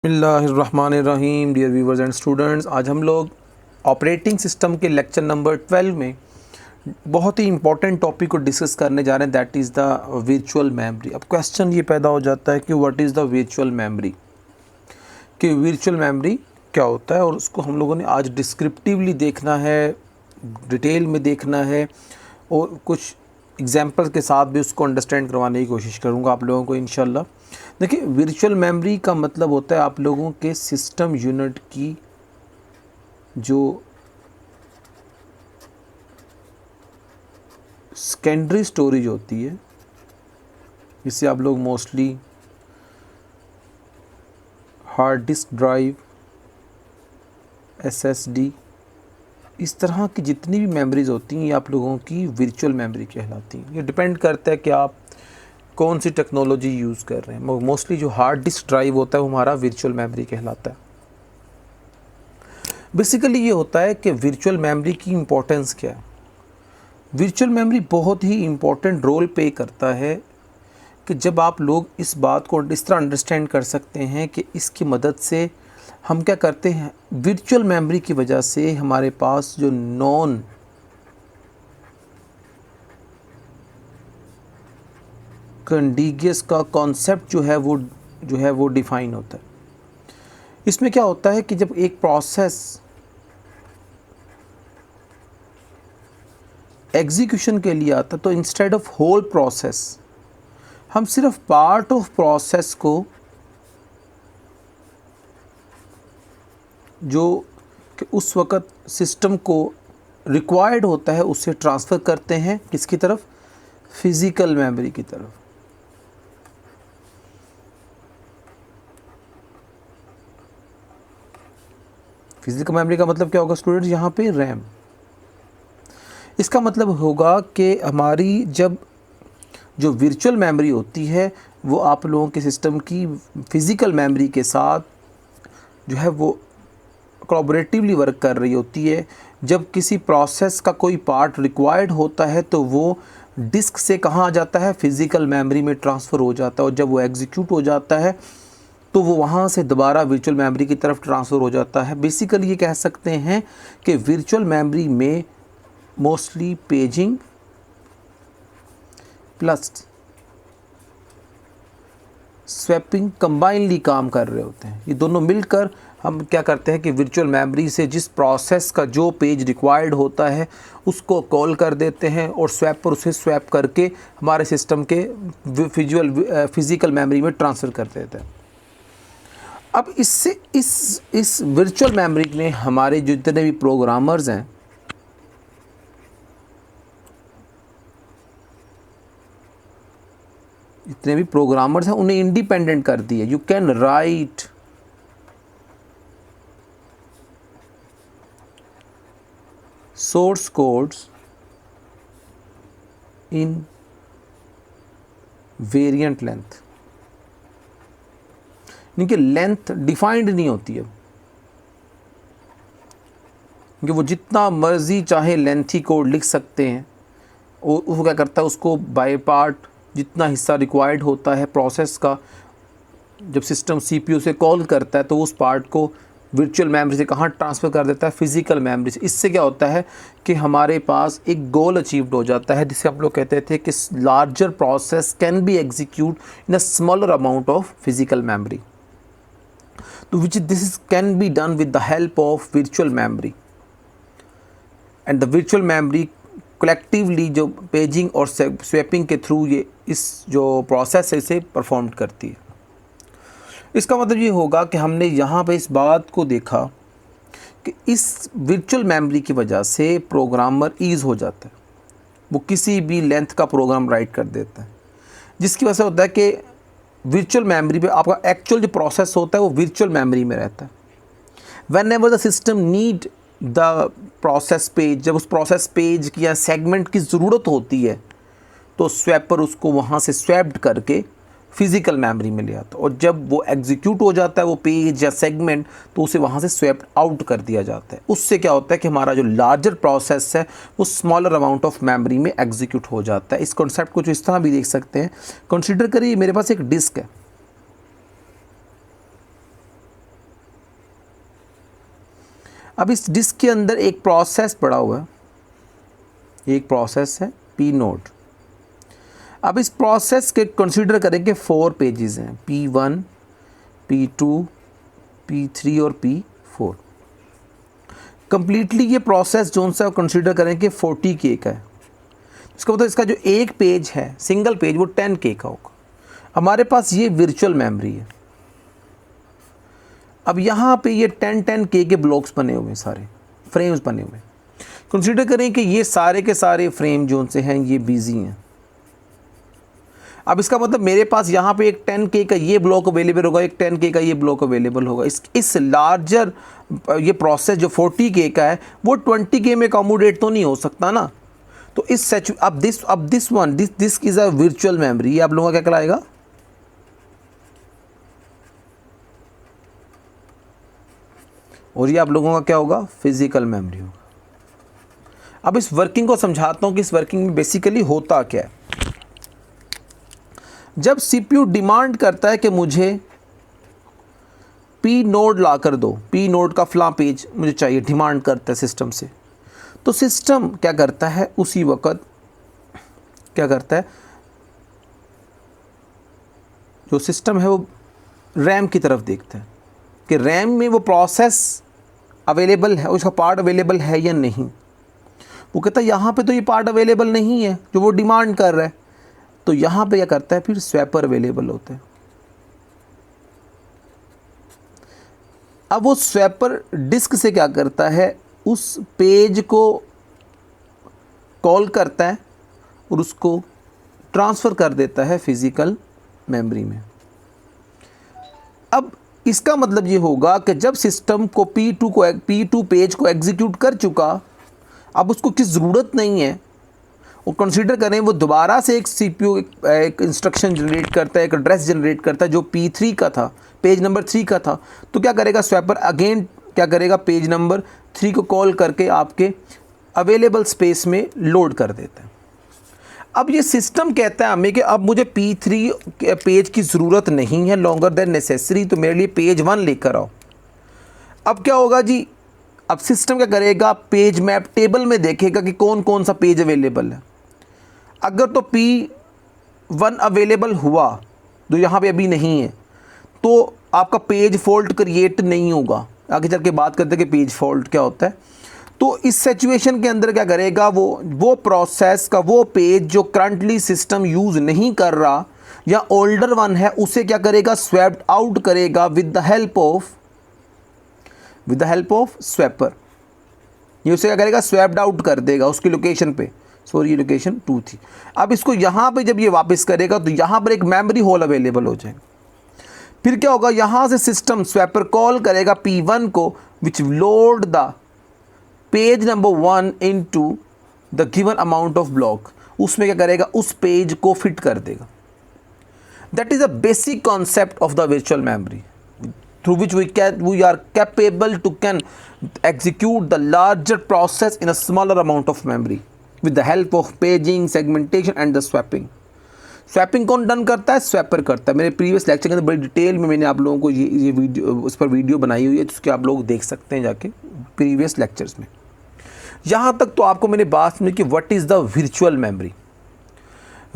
बिस्मिल्लाहिर्रहमानिर्रहीम। Dear viewers and students, आज हम लोग ऑपरेटिंग सिस्टम के लेक्चर नंबर 12 में बहुत ही इंपॉर्टेंट टॉपिक को डिस्कस करने जा रहे हैं, that is the virtual memory. अब क्वेश्चन ये पैदा हो जाता है कि what is the virtual memory, कि वर्चुअल मेमोरी क्या होता है, और उसको हम लोगों ने आज डिस्क्रिप्टिवली देखना है, डिटेल में देखना है, और कुछ एग्जाम्पल के साथ भी उसको अंडरस्टैंड करवाने की कोशिश करूँगा आप लोगों को इंशाल्लाह। देखिए, वर्चुअल मेमोरी का मतलब होता है आप लोगों के सिस्टम यूनिट की जो सेकेंडरी स्टोरेज होती है, जिसे आप लोग mostly hard disk drive, SSD, इस तरह की जितनी भी मेमोरीज होती हैं ये आप लोगों की वर्चुअल मेमोरी कहलाती हैं। ये डिपेंड करता है कि आप कौन सी टेक्नोलॉजी यूज़ कर रहे हैं। मोस्टली जो हार्ड डिस्क ड्राइव होता है वो हमारा वर्चुअल मेमोरी कहलाता है। बेसिकली ये होता है कि वर्चुअल मेमोरी की इम्पोर्टेंस क्या है। वर्चुअल मेमोरी बहुत ही इम्पोर्टेंट रोल प्ले करता है कि जब आप लोग इस बात को इस तरह अंडरस्टैंड कर सकते हैं कि इसकी मदद से हम क्या करते हैं, वर्चुअल मेमोरी की वजह से हमारे पास जो नॉन कंटीगियस का कॉन्सेप्ट जो है वो डिफाइन होता है। इसमें क्या होता है कि जब एक प्रोसेस एग्जीक्यूशन के लिए आता है तो इंस्टेड ऑफ होल प्रोसेस हम सिर्फ पार्ट ऑफ प्रोसेस को जो कि उस वक़्त सिस्टम को रिक्वायर्ड होता है उससे ट्रांसफ़र करते हैं किसकी तरफ, फिज़िकल मेमोरी की तरफ। फिज़िकल मेमोरी का मतलब क्या होगा स्टूडेंट्स, यहाँ पे रैम। इसका मतलब होगा कि हमारी जब जो वर्चुअल मेमोरी होती है वो आप लोगों के सिस्टम की फ़िज़िकल मेमोरी के साथ जो है वो कोलैबोरेटिवली वर्क कर रही होती है। जब किसी प्रोसेस का कोई पार्ट रिक्वायर्ड होता है तो वो डिस्क से कहाँ आ जाता है, फ़िज़िकल मेमोरी में ट्रांसफ़र हो जाता है, और जब वो एग्जीक्यूट हो जाता है तो वो वहाँ से दोबारा वर्चुअल मेमोरी की तरफ ट्रांसफ़र हो जाता है। बेसिकली ये कह सकते हैं कि वर्चुअल मेमोरी में mostly paging plus swapping combinedly काम कर रहे होते हैं। ये दोनों मिलकर हम क्या करते हैं कि वर्चुअल मेमोरी से जिस प्रोसेस का जो पेज रिक्वायर्ड होता है उसको कॉल कर देते हैं और स्वैपर उसे स्वैप करके हमारे सिस्टम के फिज़िकल मेमोरी में ट्रांसफ़र कर देते हैं। अब इससे इस वर्चुअल मेमोरी में हमारे जितने भी प्रोग्रामर्स हैं, जितने भी प्रोग्रामर्स हैं उन्हें इंडिपेंडेंट कर दिया। You can write source codes in variant length, इनकी लेंथ डिफाइंड नहीं होती है कि वो जितना मर्जी चाहे लेंथी कोड लिख सकते हैं। वो क्या करता है, उसको बाय पार्ट जितना हिस्सा रिक्वायर्ड होता है प्रोसेस का, जब सिस्टम सीपीयू से कॉल करता है तो उस पार्ट को वर्चुअल मेमोरी से कहाँ ट्रांसफ़र कर देता है, फिज़िकल मेमोरी से। इससे क्या होता है कि हमारे पास एक गोल अचीव्ड हो जाता है, जिसे हम लोग कहते थे कि larger process can be execute in a smaller amount of physical memory, तो which this can be done with the help of virtual memory. And the virtual memory collectively जो पेजिंग और स्वैपिंग के थ्रू ये इस जो process है इसे perform करती है। इसका मतलब ये होगा कि हमने यहाँ पे इस बात को देखा कि इस वर्चुअल मेमोरी की वजह से प्रोग्रामर ईज़ हो जाता है, वो किसी भी लेंथ का प्रोग्राम राइट कर देता है, जिसकी वजह से होता है कि वर्चुअल मेमोरी पे आपका एक्चुअल जो प्रोसेस होता है वो वर्चुअल मेमोरी में रहता है। When ever the system need the process page, जब उस प्रोसेस पेज की या सेगमेंट की ज़रूरत होती है तो स्वैपर उसको वहाँ से स्वैप्ड करके फिज़िकल मेमोरी में ले आता है, और जब वो एग्जीक्यूट हो जाता है वो पेज या सेगमेंट तो उसे वहाँ से स्वैप्ड आउट कर दिया जाता है। उससे क्या होता है कि हमारा जो लार्जर प्रोसेस है वो स्मॉलर अमाउंट ऑफ मेमोरी में एग्जीक्यूट हो जाता है। इस कॉन्सेप्ट को जो इस तरह भी देख सकते हैं, कंसिडर करिए मेरे पास एक डिस्क है, अब इस डिस्क के अंदर एक प्रोसेस पड़ा हुआ है, एक प्रोसेस है पी नोड। अब इस प्रोसेस के कंसीडर करेंगे 4 पेजेस हैं, P1, P2, P3 और P4। कंप्लीटली ये प्रोसेस जो सा कंसीडर करेंगे 40K का है। इसका मतलब इसका जो एक पेज है सिंगल पेज वो 10K का होगा। हमारे पास ये वर्चुअल मेमोरी है। अब यहाँ पे ये 10K के ब्लॉक्स बने हुए हैं, सारे फ्रेम्स बने हुए हैं। कंसीडर करें कि ये सारे के सारे फ्रेम जो से हैं ये बिजी हैं। अब इसका मतलब मेरे पास यहाँ पे एक 10K का ये ब्लॉक अवेलेबल होगा, एक 10K का ये ब्लॉक अवेलेबल होगा। इस लार्जर ये प्रोसेस जो 40K का है वो 20K में अकोमोडेट तो नहीं हो सकता ना। तो इस अब this is a virtual memory. ये आप लोगों का क्या कहलाएगा? और ये आप लोगों का क्या होगा? फिजिकल मेमोरी होगा। अब इस वर्किंग को समझाता हूँ कि इस वर्किंग में बेसिकली होता क्या है। जब सीपीयू डिमांड करता है कि मुझे पी नोड ला कर दो, पी नोड का फलां पेज मुझे चाहिए, डिमांड करता है सिस्टम से, तो सिस्टम क्या करता है? उसी वक्त क्या करता है, जो सिस्टम है वो रैम की तरफ देखता है कि रैम में वो प्रोसेस अवेलेबल है, उसका पार्ट अवेलेबल है या नहीं। वो कहता है यहाँ पे तो ये पार्ट अवेलेबल नहीं है जो वो डिमांड कर रहा है। तो यहाँ पे क्या करता है? फिर स्वैपर अवेलेबल होता है। अब वो स्वैपर डिस्क से क्या करता है? उस पेज को कॉल करता है और उसको ट्रांसफ़र कर देता है फिज़िकल मेमोरी में। अब इसका मतलब ये होगा कि जब सिस्टम को P2 पेज को एग्जीक्यूट कर चुका, अब उसको किस ज़रूरत नहीं है, वो कंसीडर करें वो दोबारा से एक सीपीयू एक इंस्ट्रक्शन जनरेट करता है, एक एड्रेस जनरेट करता है जो P3 का था, पेज नंबर 3 का था। तो क्या करेगा? स्वैपर अगेन क्या करेगा? पेज नंबर 3 को कॉल करके आपके अवेलेबल स्पेस में लोड कर देता है। अब ये सिस्टम कहता है हमें कि अब मुझे P3 पेज की ज़रूरत नहीं है, लॉन्गर देन नेसेसरी, तो मेरे लिए पेज 1 लेकर आओ। अब क्या होगा जी? अब सिस्टम क्या करेगा? पेज मैप टेबल में देखेगा कि कौन कौन सा पेज अवेलेबल है। अगर तो P1 अवेलेबल हुआ जो यहाँ पे अभी नहीं है, तो आपका पेज फॉल्ट क्रिएट नहीं होगा। आगे चल के बात करते हैं कि पेज फॉल्ट क्या होता है। तो इस सिचुएशन के अंदर क्या करेगा? वो प्रोसेस का वो पेज जो करंटली सिस्टम यूज़ नहीं कर रहा या ओल्डर वन है, उसे क्या करेगा? स्वैप्ड आउट करेगा with the help of swapper. ये उसे क्या करेगा? स्वैप्ड आउट कर देगा उसकी लोकेशन पे। सॉरी, ये लोकेशन 2 थी। अब इसको यहाँ पे जब ये वापस करेगा तो यहाँ पर एक मेमोरी होल अवेलेबल हो जाएगा। फिर क्या होगा? यहाँ से सिस्टम स्वैपर कॉल करेगा P1 को, which load the page number 1 into the given amount of block. उसमें क्या करेगा? उस पेज को फिट कर देगा। That is a basic concept of the virtual memory through which we are capable to can execute the larger process in a smaller amount of memory with the help of paging, segmentation and the swapping. Swapping कौन done करता है? Swapper करता है। मेरे previous lecture के अंदर बड़ी detail में मैंने आप लोगों को ये वीडियो उस पर वीडियो बनाई हुई है, जिसके आप लोग देख सकते हैं जाके प्रीवियस लेक्चर्स में। यहाँ तक तो आपको मैंने बात सुनी कि what is the virtual memory.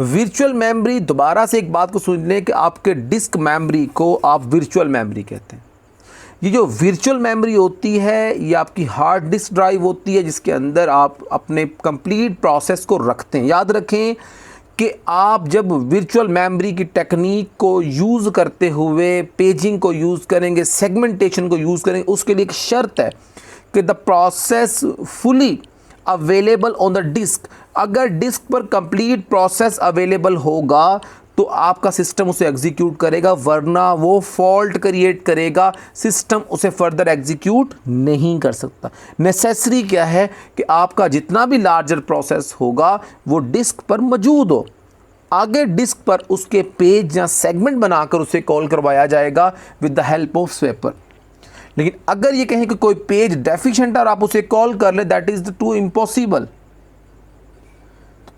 Virtual memory, दोबारा से एक बात को सुन लें कि आपके डिस्क मेमोरी को आप वर्चुअल मेमोरी कहते हैं। ये जो वर्चुअल मेमोरी होती है ये आपकी हार्ड डिस्क ड्राइव होती है, जिसके अंदर आप अपने कंप्लीट प्रोसेस को रखते हैं। याद रखें कि आप जब वर्चुअल मेमोरी की टेक्निक को यूज़ करते हुए पेजिंग को यूज़ करेंगे, सेगमेंटेशन को यूज़ करेंगे, उसके लिए एक शर्त है कि the process fully available on the disk. अगर डिस्क पर कंप्लीट प्रोसेस अवेलेबल होगा तो आपका सिस्टम उसे एग्जीक्यूट करेगा, वरना वो फॉल्ट क्रिएट करेगा, सिस्टम उसे फर्दर एग्जीक्यूट नहीं कर सकता। नेसेसरी क्या है कि आपका जितना भी लार्जर प्रोसेस होगा वो डिस्क पर मौजूद हो। आगे डिस्क पर उसके पेज या सेगमेंट बनाकर उसे कॉल करवाया जाएगा with the help of swapper. लेकिन अगर ये कहें कि कोई पेज डेफिशिएंट और आप उसे कॉल कर ले, that is too impossible.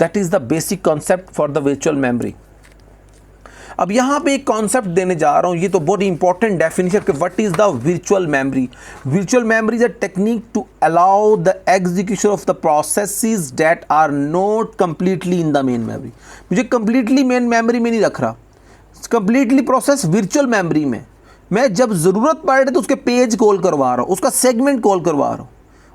That is the basic concept for the virtual memory. अब यहाँ पे एक कॉन्सेप्ट देने जा रहा हूँ, ये तो बहुत इंपॉर्टेंट डेफिनेशन कि what is the virtual memory. Virtual memory is a technique to allow the execution of the processes that are not completely in the main memory. मुझे कंप्लीटली मेन मेमोरी में नहीं रख रहा, कंप्लीटली प्रोसेस वर्चुअल मेमोरी में मैं जब ज़रूरत पड़ रही तो उसके पेज कॉल करवा रहा हूँ, उसका सेगमेंट कॉल करवा रहा हूँ,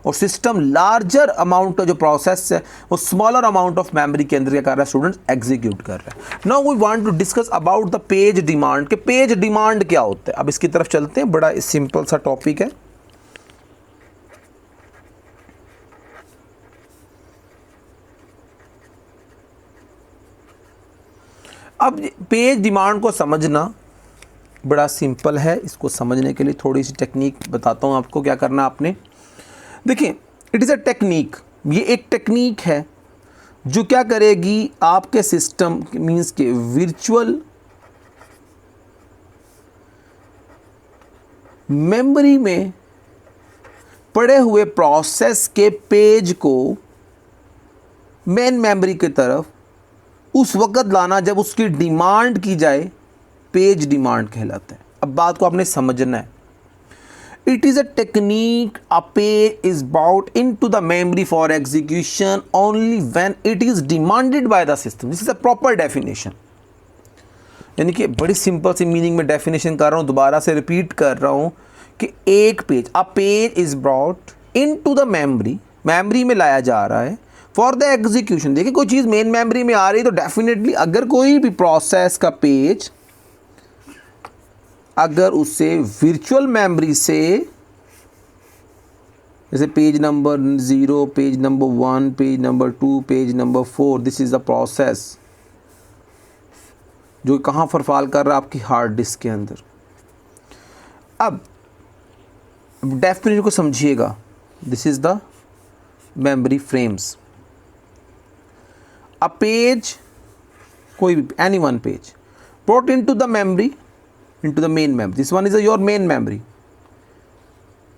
और सिस्टम लार्जर अमाउंट का जो प्रोसेस है वो स्मॉलर अमाउंट ऑफ मेमोरी के अंदर क्या कर रहा है, स्टूडेंट्स एग्जीक्यूट कर रहा है। Now we want to discuss about the page demand, के पेज डिमांड क्या होता है। अब इसकी तरफ चलते हैं, बड़ा सिंपल सा टॉपिक है। अब पेज डिमांड को समझना बड़ा सिंपल है। इसको समझने के लिए थोड़ी सी टेक्निक बताता हूँ आपको, क्या करना आपने। देखिए, इट इज़ अ टेक्निक, ये एक टेक्निक है जो क्या करेगी, आपके सिस्टम मींस के वर्चुअल मेमोरी में पड़े हुए प्रोसेस के पेज को मेन मेमोरी की तरफ उस वक़्त लाना जब उसकी डिमांड की जाए, पेज डिमांड कहलाता है। अब बात को आपने समझना है। It is a technique a page is brought into the memory for execution only when it is demanded by the system. This is a proper definition. यानी कि बड़ी सिंपल सी मीनिंग में डेफिनेशन कर रहा हूँ, दोबारा से रिपीट कर रहा हूँ कि एक page, a page is brought into the memory, memory में लाया जा रहा है फॉर द एग्जीक्यूशन। देखिए, कोई चीज़ मेन मेमोरी में आ रही है तो डेफिनेटली अगर कोई भी प्रोसेस का पेज अगर उससे वर्चुअल मेमोरी से, जैसे page number 0, page number 1, page number 2, page number 4, this is the process जो कहाँ पर फॉल कर रहा है, आपकी हार्ड डिस्क के अंदर। अब डेफिनेशन को समझिएगा, this is the memory frames. A page, कोई भी any one page brought into the memory, into the main memory. This one is your main memory.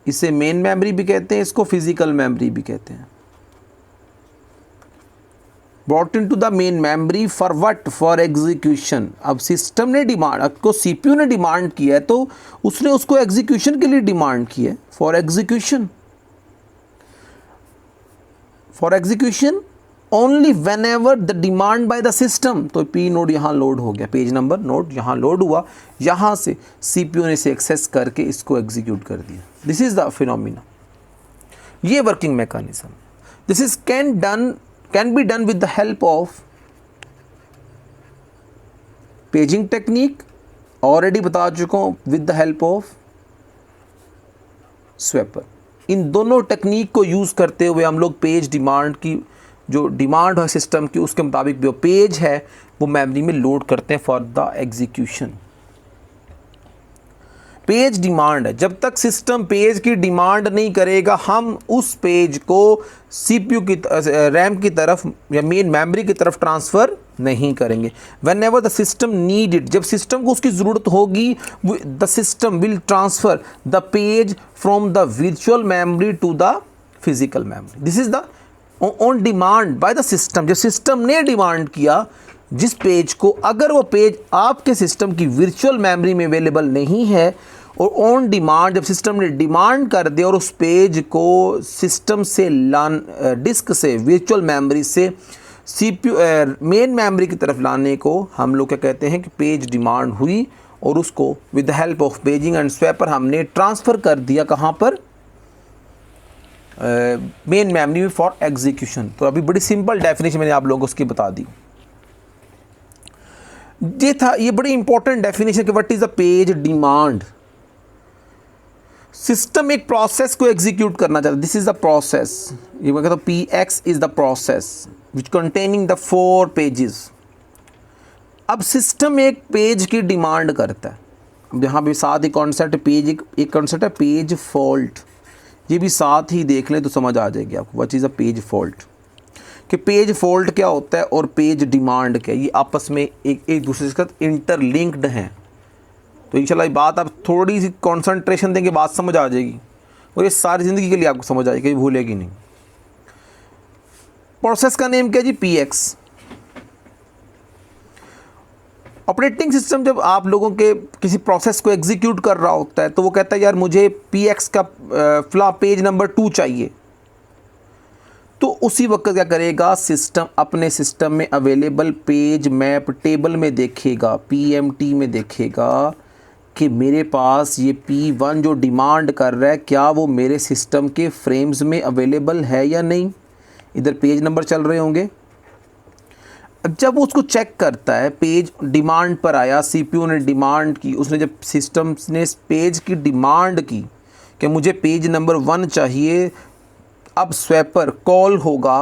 इसे मेन मेमोरी भी कहते हैं, इसको फिजिकल मेमोरी भी कहते हैं। brought into the main memory for what? For execution. अब सिस्टम ने डिमांड, आपको सीपीयू ने डिमांड किया है तो उसने उसको एग्जीक्यूशन के लिए डिमांड किया है, for execution. For execution only when ever the demand by the system. तो पी नोड यहाँ लोड हो गया, पेज नंबर नोड यहाँ लोड हुआ, यहाँ से सीपीयू ने इसे एक्सेस करके इसको एग्जीक्यूट कर दिया। दिस इज द फिनोमिना, ये working mechanism. This is can be done with the help of paging technique, already बता चुका हूँ, with the help of swapper. इन दोनों टेक्निक को यूज़ करते हुए हम लोग पेज डिमांड की, जो डिमांड है सिस्टम की, उसके मुताबिक जो पेज है वो मेमोरी में लोड करते हैं for the execution. Page demand है, जब तक सिस्टम पेज की डिमांड नहीं करेगा हम उस पेज को सीपीयू की रैम की तरफ या मेन मेमोरी की तरफ ट्रांसफ़र नहीं करेंगे। Whenever the system need it, जब सिस्टम को उसकी ज़रूरत होगी, the system will transfer the page from the virtual memory to the physical memory. This is the on demand by the system. जब सिस्टम ने demand किया जिस page को, अगर वो पेज आपके सिस्टम की वर्चुअल मेमोरी में अवेलेबल नहीं है, और ऑन डिमांड जब सिस्टम ने डिमांड कर दिया और उस पेज को सिस्टम से डिस्क से, वर्चुअल मेमोरी से सीपीयू मेन मेमोरी की तरफ लाने को हम लोग क्या कहते हैं कि पेज डिमांड हुई, और उसको with the help of paging and swapper हमने ट्रांसफ़र कर दिया कहाँ पर, मेन मेमोरी फॉर एग्जीक्यूशन। तो अभी बड़ी सिंपल डेफिनेशन मैंने आप लोगों को उसकी बता दी। ये था, ये बड़ी इंपॉर्टेंट डेफिनेशन कि what is the page demand. System एक प्रोसेस को एग्जीक्यूट करना चाहता है, दिस इज द प्रोसेस, ये मैं कहता हूँ P x is the process which containing the 4 pages. अब सिस्टम एक पेज की डिमांड करता है। अब यहाँ पे साथ ही कॉन्सेप्ट पेज, एक कॉन्सेप्ट है पेज फॉल्ट, ये भी साथ ही देख लें तो समझ आ जाएगी आपको what is a page fault, कि पेज फॉल्ट क्या होता है और पेज डिमांड क्या है, ये आपस में एक दूसरे के साथ इंटरलिंक्ड हैं। तो इंशाल्लाह ये बात आप थोड़ी सी कंसंट्रेशन देंगे बात समझ आ जाएगी, और ये सारी ज़िंदगी के लिए आपको समझ आएगी, कभी भूलेगी नहीं। प्रोसेस का नेम क्या जी, पी एक्स। ऑपरेटिंग सिस्टम जब आप लोगों के किसी प्रोसेस को एग्जीक्यूट कर रहा होता है तो वो कहता है यार मुझे px का फ्ला पेज नंबर 2 चाहिए, तो उसी वक्त क्या करेगा सिस्टम, अपने सिस्टम में अवेलेबल पेज मैप टेबल में देखेगा, PMT में देखेगा कि मेरे पास ये P1 जो डिमांड कर रहा है क्या वो मेरे सिस्टम के फ्रेम्स में अवेलेबल है या नहीं। इधर पेज नंबर चल रहे होंगे। अब जब उसको चेक करता है, पेज डिमांड पर आया, CPU ने डिमांड की, उसने जब सिस्टम ने पेज की डिमांड की कि मुझे पेज नंबर 1 चाहिए, अब स्वैपर कॉल होगा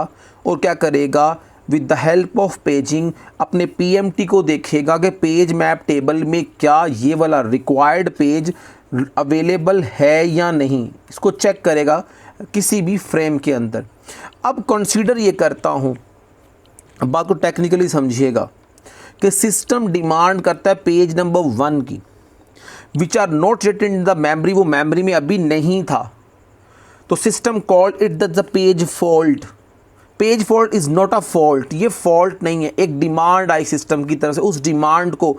और क्या करेगा, with the help of paging अपने PMT को देखेगा कि पेज मैप टेबल में क्या ये वाला रिक्वायर्ड पेज अवेलेबल है या नहीं। इसको चेक करेगा किसी भी फ्रेम के अंदर। अब कंसीडर ये करता हूँ, बात को टेक्निकली समझिएगा, कि सिस्टम डिमांड करता है पेज नंबर 1 की, which are not written in the memory, वो मेमोरी में अभी नहीं था, तो system called it the page fault. Page fault is not a fault, ये फॉल्ट नहीं है, एक डिमांड आई सिस्टम की तरफ से, उस डिमांड को,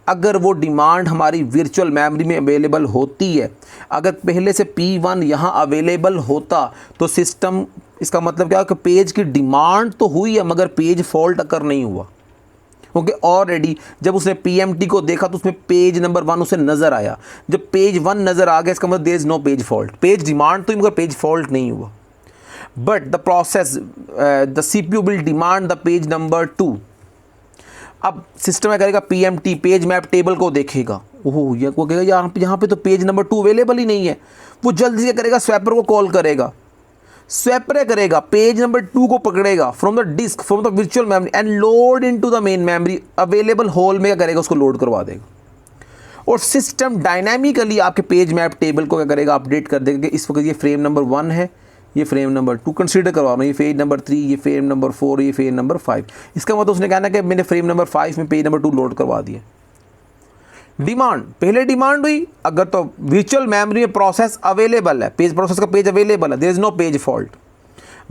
अगर वो डिमांड हमारी वर्चुअल मेमोरी में अवेलेबल होती है, अगर पहले से P1 यहाँ अवेलेबल होता तो सिस्टम, इसका मतलब क्या है कि पेज की डिमांड तो हुई है मगर पेज फॉल्ट अकर नहीं हुआ, क्योंकि ऑलरेडी जब उसने PMT को देखा तो उसमें पेज नंबर 1 उसे नज़र आया। जब पेज 1 नज़र आ गया इसका मतलब there is no page fault, page demand तो ही मगर पेज फॉल्ट नहीं हुआ। But the process, the CPU will demand the page number 2। अब सिस्टम क्या करेगा, PMT पेज मैप टेबल को देखेगा, ओह ये वो कहेगा यहाँ पे तो पेज नंबर 2 अवेलेबल ही नहीं है। वो जल्दी से करेगा, स्वैपर को कॉल करेगा, स्वैपर करेगा, पेज नंबर 2 को पकड़ेगा from the disk, from the virtual memory and load into the main memory, available hole में क्या करेगा, उसको लोड करवा देगा। और सिस्टम डायनामिकली आपके पेज मैप टेबल को क्या करेगा, अपडेट कर देगा कि इस वक्त ये फ्रेम नंबर 1 है, ये फ्रेम नंबर 2 कंसीडर करवा रहा हूँ, ये पेज नंबर 3, ये फ्रेम नंबर 4, ये फ्रेम नंबर 5। इसका मतलब उसने कहना कि मैंने फ्रेम नंबर 5 में पेज नंबर 2 लोड करवा दिया। डिमांड, पहले डिमांड हुई, अगर तो वर्चुअल मेमोरी में प्रोसेस अवेलेबल है, पेज प्रोसेस का पेज अवेलेबल है, there is no page fault.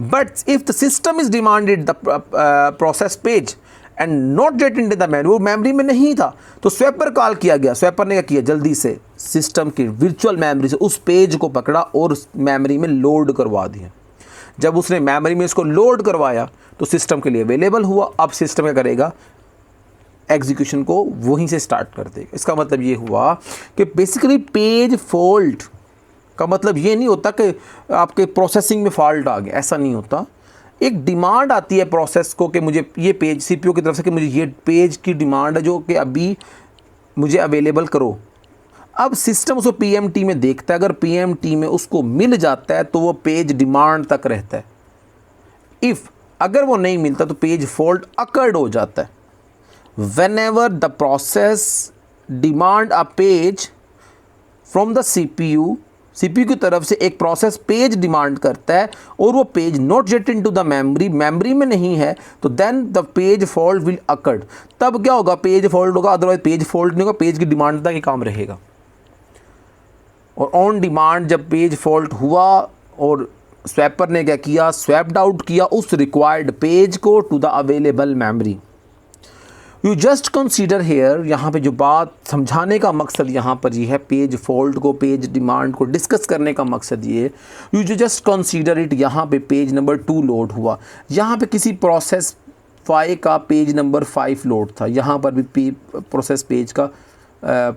But if the system is demanded the process page and not get in the memory, वो मेमोरी में नहीं था, तो स्वैपर कॉल किया गया। स्वैपर ने क्या किया, जल्दी से सिस्टम की वर्चुअल मेमोरी से उस पेज को पकड़ा और मेमोरी में लोड करवा दिया। जब उसने मेमोरी में इसको लोड करवाया तो सिस्टम के लिए अवेलेबल हुआ। अब सिस्टम क्या करेगा, एग्जीक्यूशन को वहीं से स्टार्ट कर देगा। इसका मतलब ये हुआ कि बेसिकली पेज फॉल्ट का मतलब ये नहीं होता कि आपके प्रोसेसिंग में फॉल्ट आ गया, ऐसा नहीं होता। एक डिमांड आती है प्रोसेस को कि मुझे ये पेज, CPU की तरफ से कि मुझे ये पेज की डिमांड है जो कि अभी मुझे अवेलेबल करो। अब सिस्टम उसको PMT में देखता है, अगर PMT में उसको मिल जाता है तो वो पेज डिमांड तक रहता है। इफ़ अगर वो नहीं मिलता तो पेज फॉल्ट अकर्ड हो जाता है। Whenever the process demand a page from the CPU की तरफ से एक प्रोसेस पेज डिमांड करता है और वो page not get into the memory में नहीं है, तो then the page fault will occurred. तब क्या होगा, पेज फॉल्ट होगा, अदरवाइज पेज फॉल्ट नहीं होगा, पेज की डिमांड तक ही काम रहेगा। और ऑन डिमांड जब पेज फॉल्ट हुआ और स्वैपर ने क्या किया, स्वैप्ड आउट किया उस रिक्वायर्ड पेज को to the available memory. You just consider here, यहाँ पे जो बात समझाने का मकसद यहाँ पर ये है, पेज फॉल्ट को, पेज डिमांड को डिस्कस करने का मकसद ये है, यू जस्ट कंसीडर इट। यहाँ पे पेज नंबर 2 लोड हुआ, यहाँ पे किसी प्रोसेस 5 का पेज नंबर 5 लोड था, यहाँ पर भी प्रोसेस पेज का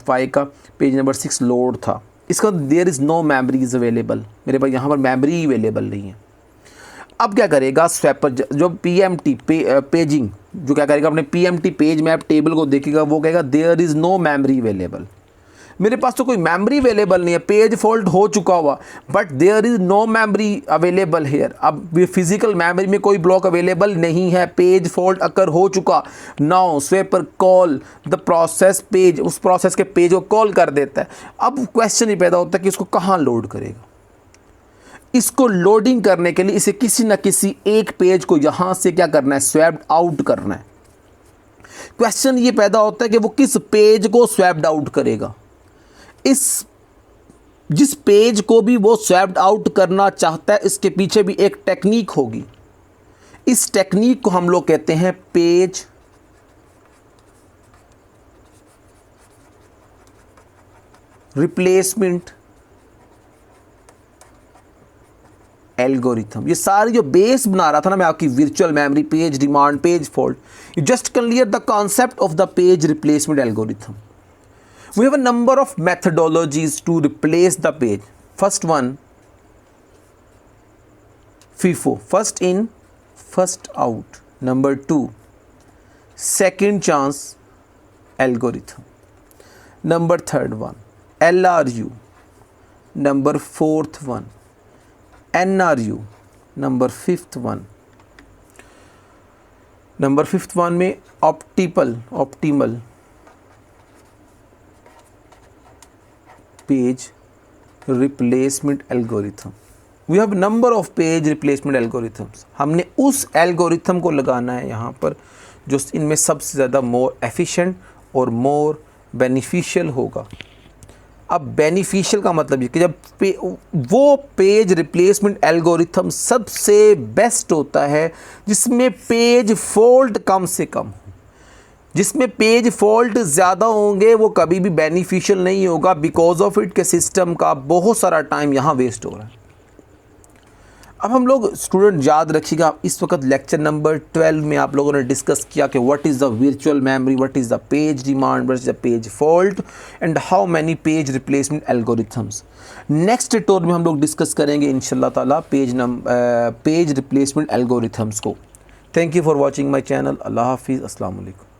5 का पेज नंबर 6 लोड था। इसका there is no memories available, मेरे पास यहाँ पर मेमोरी अवेलेबल नहीं है। अब क्या करेगा स्वैपर, जो PMT पेजिंग जो क्या करेगा, अपने PMT पेज मैप टेबल को देखेगा, वो कहेगा there is no memory available, मेरे पास तो कोई मेमोरी अवेलेबल नहीं है, पेज फॉल्ट हो चुका हुआ, but there is no memory available here. अब फिजिकल मेमोरी में कोई ब्लॉक अवेलेबल नहीं है, पेज फॉल्ट अकर हो चुका। Now swapper call the process page, उस प्रोसेस के पेज को कॉल कर देता है। अब क्वेश्चन ही पैदा होता है कि इसको कहाँ लोड करेगा। इसको लोडिंग करने के लिए इसे किसी न किसी एक पेज को यहाँ से क्या करना है, स्वैप्ड आउट करना है। क्वेश्चन ये पैदा होता है कि वो किस पेज को स्वैप्ड आउट करेगा। जिस पेज को भी वो स्वैप्ड आउट करना चाहता है, इसके पीछे भी एक टेक्निक होगी। इस टेक्निक को हम लोग कहते हैं पेज रिप्लेसमेंट एल्गोरिथम। ये सारी जो बेस बना रहा था ना मैं आपकी, virtual memory, page demand, page fault, you just clear the concept of the page replacement algorithm. We have a number of methodologies to replace the page. First one FIFO, first in first out. Number 2 second chance algorithm. Number 3rd one LRU। Number 4th one NRU। Number 5th one, number 5th one में optimal page replacement algorithm. We have number of page replacement algorithms. हमने उस algorithm को लगाना है यहाँ पर जो इनमें सबसे ज़्यादा मोर एफिशिएंट और मोर बेनिफिशियल होगा। अब बेनिफिशियल का मतलब ये कि जब वो पेज रिप्लेसमेंट एल्गोरिथम सबसे बेस्ट होता है जिसमें पेज फॉल्ट कम से कम हो। जिसमें पेज फॉल्ट ज़्यादा होंगे वो कभी भी बेनिफिशियल नहीं होगा, बिकॉज ऑफ इट के सिस्टम का बहुत सारा टाइम यहाँ वेस्ट हो रहा है। अब हम लोग स्टूडेंट याद रखिएगा, इस वक्त लेक्चर नंबर 12 में आप लोगों ने डिस्कस किया कि what is the virtual memory, what is the page demand, what is the page fault and how many page replacement algorithms. Next tour में हम लोग डिस्कस करेंगे इंशाल्लाह ताला पेज रिप्लेसमेंट एल्गोरिथम्स को। Thank you for watching my channel. अल्लाह हाफिज़। अस्सलाम वालेकुम।